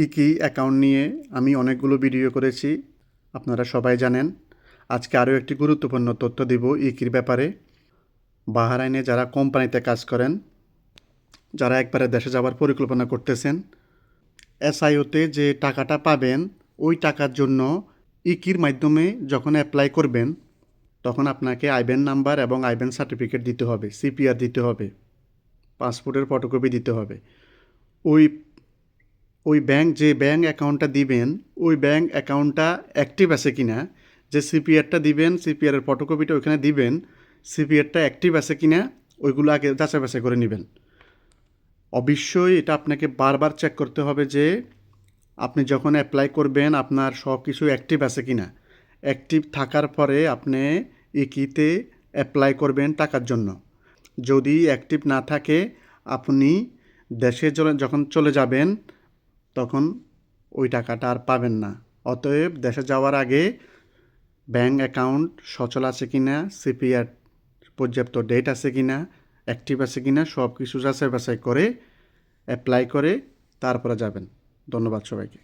ইকি account নিয়ে আমি অনেকগুলো ভিডিও করেছি, আপনারা সবাই জানেন। আজকে আরও একটি গুরুত্বপূর্ণ তথ্য দিব ইকির ব্যাপারে। বাহরাইনে যারা কোম্পানিতে কাজ করেন, যারা একবারে দেশে যাওয়ার পরিকল্পনা করতেছেন, এসআইওতে যে টাকাটা পাবেন ওই টাকার জন্য ইকির মাধ্যমে যখন অ্যাপ্লাই করবেন তখন আপনাকে আইব্যান নাম্বার এবং আইব্যান সার্টিফিকেট দিতে হবে, সিপিআর দিতে হবে, পাসপোর্টের ফটোকপি দিতে হবে। ওই ওই যে ব্যাঙ্ক অ্যাকাউন্টটা দিবেন ওই ব্যাঙ্ক অ্যাকাউন্টটা অ্যাক্টিভ আছে কি না, যে সিপিআরটা দিবেন, সিপিআরের ফটোকপিটা ওইখানে দিবেন, সিপিআরটা অ্যাক্টিভ আছে কি না ওইগুলো আগে যাচাই বাছাই করে নেবেন। অবশ্যই এটা আপনাকে বারবার চেক করতে হবে যে আপনি যখন অ্যাপ্লাই করবেন আপনার সব কিছু অ্যাক্টিভ আছে কি না। অ্যাক্টিভ থাকার পরে আপনি ইকিতে অ্যাপ্লাই করবেন টাকার জন্য। যদি অ্যাক্টিভ না থাকে আপনি দেশে যখন চলে যাবেন তখন ওই টাকাটা আর পাবেন না। অতএব দেশে যাওয়ার আগে ব্যাঙ্ক অ্যাকাউন্ট সচল আছে কি না, সিপিআর পর্যাপ্ত ডেট আছে কি না, অ্যাক্টিভ আছে কি না, সব কিছু যাচাই বাছাই করে অ্যাপ্লাই করে তারপরে যাবেন। ধন্যবাদ সবাইকে।